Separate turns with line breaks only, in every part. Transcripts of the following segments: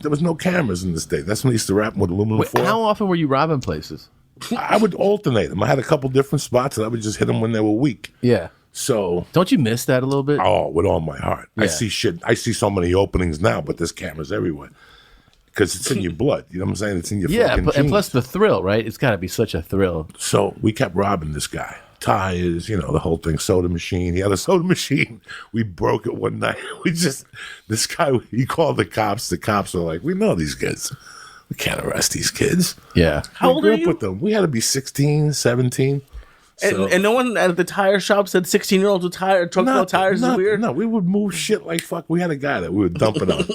there was no cameras in the state. That's when they used to wrap them with aluminum foil.
How often were you robbing places?
I would alternate them. I had a couple different spots, and I would just hit them when they were weak.
Yeah.
So
don't you miss that a little bit?
Oh, with all my heart. Yeah. I see shit. I see so many openings now, but there's cameras everywhere because it's in your blood. You know what I'm saying? It's in your fucking genes.
And plus the thrill, right? It's got to be such a thrill.
So we kept robbing this guy. Tires, the whole thing. Soda machine. He had a soda machine. We broke it one night. This guy. He called the cops. The cops were like, "We know these kids. We can't arrest these kids."
Yeah.
How old are you? With them. We had to be 16, 17.
And no one at the tire shop said 16-year-olds with trucks without tires is weird?
No, we would move shit like fuck. We had a guy that we would dump it on.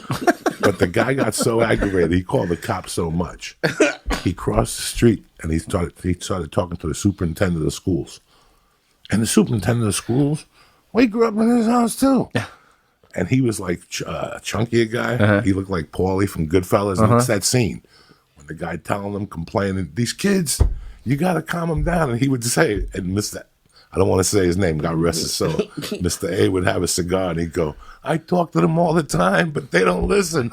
But the guy got so aggravated, he called the cops so much. He crossed the street and he started talking to the superintendent of the schools. And the superintendent of the schools, we grew up in his house too. And he was like a chunkier guy. Uh-huh. He looked like Paulie from Goodfellas. And it's that scene when the guy telling them, complaining, these kids... You got to calm him down. And he would say, and I don't want to say his name, God rest his soul. Mr. A would have a cigar and he'd go, I talk to them all the time, but they don't listen.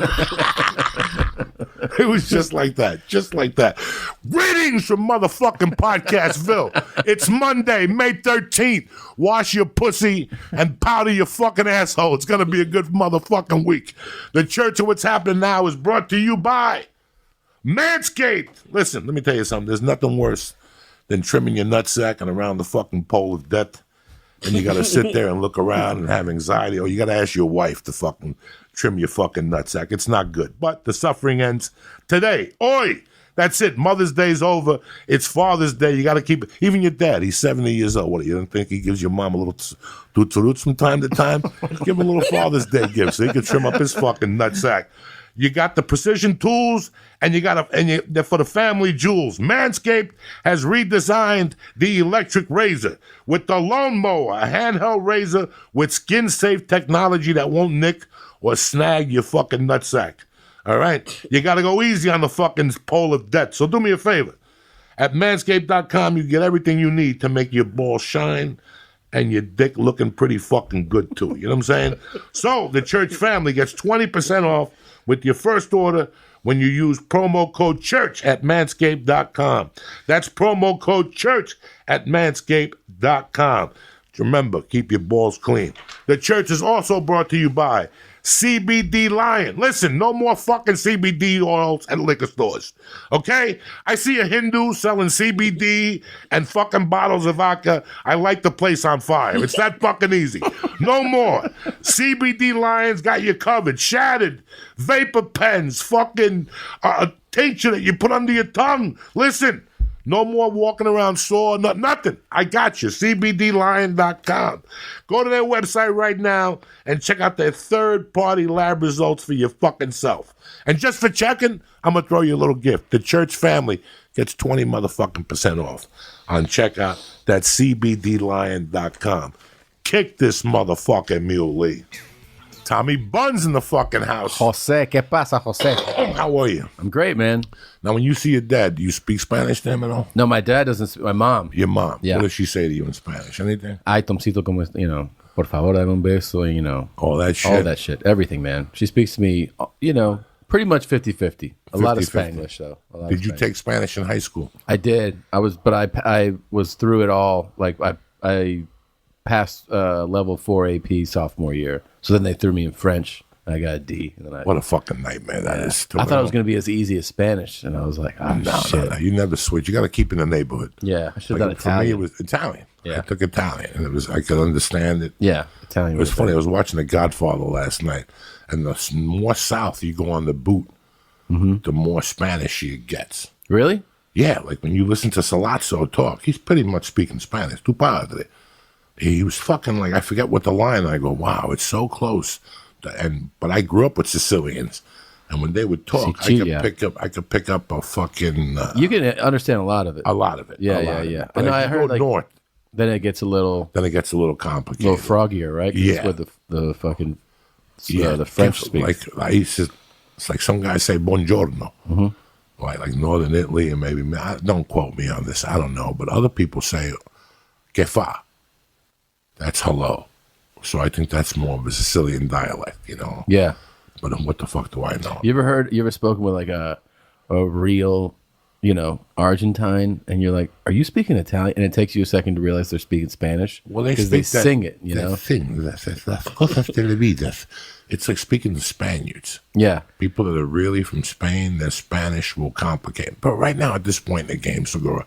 It was just like that. Greetings from motherfucking Podcastville. It's Monday, May 13th. Wash your pussy and powder your fucking asshole. It's going to be a good motherfucking week. The Church of What's Happening Now is brought to you by Manscaped. Listen, let me tell you something. There's nothing worse than trimming your nutsack and around the fucking pole of death. And you got to sit there and look around and have anxiety. Or you got to ask your wife to fucking trim your fucking nutsack. It's not good. But the suffering ends today. Oi! That's it. Mother's Day's over. It's Father's Day. You got to keep it. Even your dad, he's 70 years old. What, you don't think he gives your mom a little toot-toot from time to time? Give him a little Father's Day gift so he can trim up his fucking nutsack. You got the precision tools, and they're for the family jewels. Manscaped has redesigned the electric razor with the Lawn Mower, a handheld razor with skin-safe technology that won't nick or snag your fucking nutsack. All right? You got to go easy on the fucking pole of death. So do me a favor. At manscaped.com, you get everything you need to make your balls shine and your dick looking pretty fucking good, too. You know what I'm saying? So the church family gets 20% off with your first order when you use promo code CHURCH at manscaped.com. That's promo code CHURCH at manscaped.com. Remember, keep your balls clean. The church is also brought to you by CBD Lion. Listen, no more fucking CBD oils at liquor stores. Okay? I see a Hindu selling CBD and fucking bottles of vodka. I light the place on fire. It's that fucking easy. No more. CBD Lion's got you covered. Shattered. Vapor pens. Fucking tincture that you put under your tongue. Listen. No more walking around sore, nothing. I got you. CBDLion.com. Go to their website right now and check out their third-party lab results for your fucking self. And just for checking, I'm going to throw you a little gift. The church family gets 20 motherfucking % off on checkout. That's CBDLion.com. Kick this motherfucking mule, Lee. Tommy Buns in the fucking house.
Jose, ¿qué pasa, Jose?
How are you?
I'm great, man.
Now, when you see your dad, do you speak Spanish to him at all?
No, my dad doesn't. My mom.
Your mom?
Yeah.
What does she say to you in Spanish? Anything?
Ay, Tomcito, como, por favor, dame un beso,
All that shit?
All that shit. Everything, man. She speaks to me, pretty much 50-50. A lot of Spanglish, though.
Did you take Spanish in high school?
I did. I was through it all. Like, I passed level 4 AP sophomore year. So then they threw me in French, and I got a D. And then
what a fucking nightmare that is.
I thought it was going to be as easy as Spanish, and I was like, shit.
No. You never switch. You got to keep in the neighborhood.
Yeah, I should have done Italian.
For me, it was Italian. Yeah. I took Italian, and I could understand it.
Yeah, Italian.
It was funny. I was watching The Godfather last night, and the more south you go on the boot, the more Spanish it gets.
Really?
Yeah, like when you listen to Salazzo talk, he's pretty much speaking Spanish. Tu padre. He was fucking like, I forget what the line, I go, wow, it's so close. But I grew up with Sicilians, and when they would talk, I could pick up a fucking...
you can understand a lot of it.
A lot of it.
Yeah.
But I heard
north. Then it gets a little
complicated.
A little froggier, right?
Yeah.
With the fucking... the French speak.
It's like some guys say buongiorno. Mm-hmm. Like Northern Italy, and maybe... Don't quote me on this, I don't know. But other people say, che fa? That's hello. So I think that's more of a Sicilian dialect,
Yeah.
But what the fuck do I know?
You ever spoken with like a real, Argentine, and you're like, are you speaking Italian? And it takes you a second to realize they're speaking Spanish.
Well,
because they sing it, you know?
Las cosas televidas. It's like speaking to Spaniards.
Yeah.
People that are really from Spain, their Spanish will complicate. But right now, at this point in the game, Segura,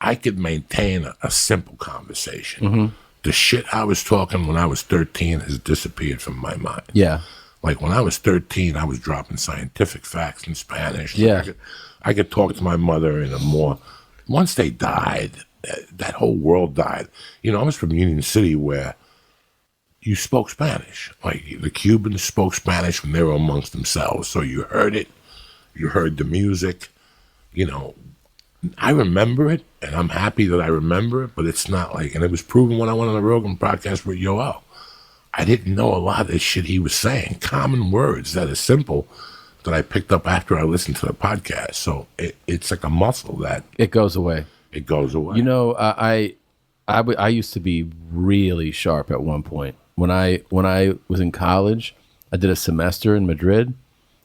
I could maintain a simple conversation.
Mm-hmm.
The shit I was talking when I was 13 has disappeared from my mind.
Yeah.
Like when I was 13, I was dropping scientific facts in Spanish.
Yeah.
I could talk to my mother in a more. Once they died, that whole world died. I was from Union City where you spoke Spanish. Like the Cubans spoke Spanish when they were amongst themselves. So you heard it. You heard the music. I remember it, and I'm happy that I remember it, but it's not like, and it was proven when I went on the Rogan podcast with Yoel. I didn't know a lot of the shit he was saying. Common words that are simple that I picked up after I listened to the podcast. So it's like a muscle that
it goes away.
It goes away.
I used to be really sharp at one point. When I was in college, I did a semester in Madrid,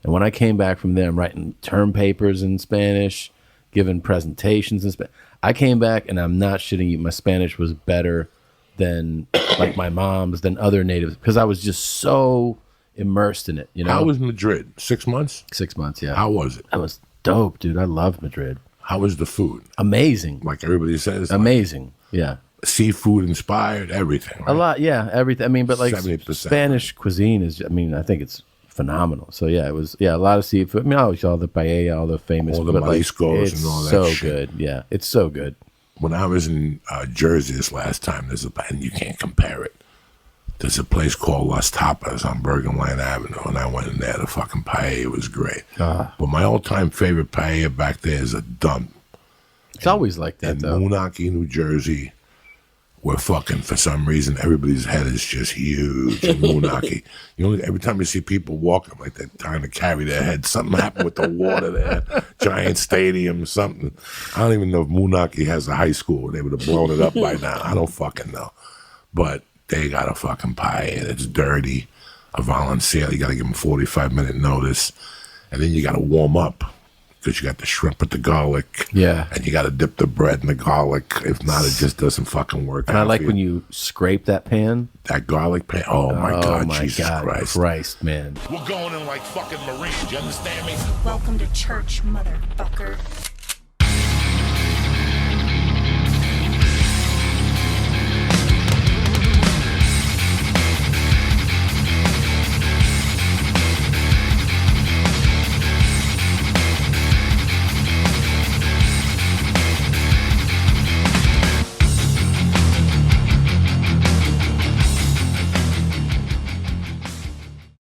and when I came back from there, I'm writing term papers in Spanish, giving presentations in Spanish. I came back, and I'm not shitting you, my Spanish was better than like my mom's, than other natives, because I was just so immersed in it.
How was Madrid? 6 months?
6 months, yeah.
How was it?
That was dope, dude. I loved Madrid.
How was the food?
Amazing.
Like everybody says?
Amazing, yeah.
Seafood inspired, everything, right?
A lot, yeah, everything. I mean, but like
70%.
Spanish cuisine is, I think it's phenomenal. So yeah, it was, a lot of seafood. I mean, obviously all the paella, all the famous,
all the
but
mariscos and all that
so
shit.
good. Yeah, it's so good.
When I was in Jersey this last time, and you can't compare it. There's a place called Las Tapas on Bergen Line Avenue, and I went in there. The fucking paella was great. But my all-time favorite paella back there is a dump.
It's always like that,
in
though.
Moonachie, New Jersey, where fucking, for some reason, everybody's head is just huge in Moonachie. Every time you see people walking like they're trying to carry their head, something happened with the water there. Giant stadium, something. I don't even know if Moonachie has a high school. They would have blown it up by now. I don't fucking know. But they got a fucking pie, and it's dirty. A volunteer, you got to give them 45-minute notice. And then you got to warm up, because you got the shrimp with the garlic.
Yeah.
And you got to dip the bread in the garlic. If not, it just doesn't fucking work.
And I like when you scrape that pan.
That garlic pan. Oh, my God. Jesus
Christ, man.
We're going in like fucking Marines. You understand me?
Welcome to church, motherfucker.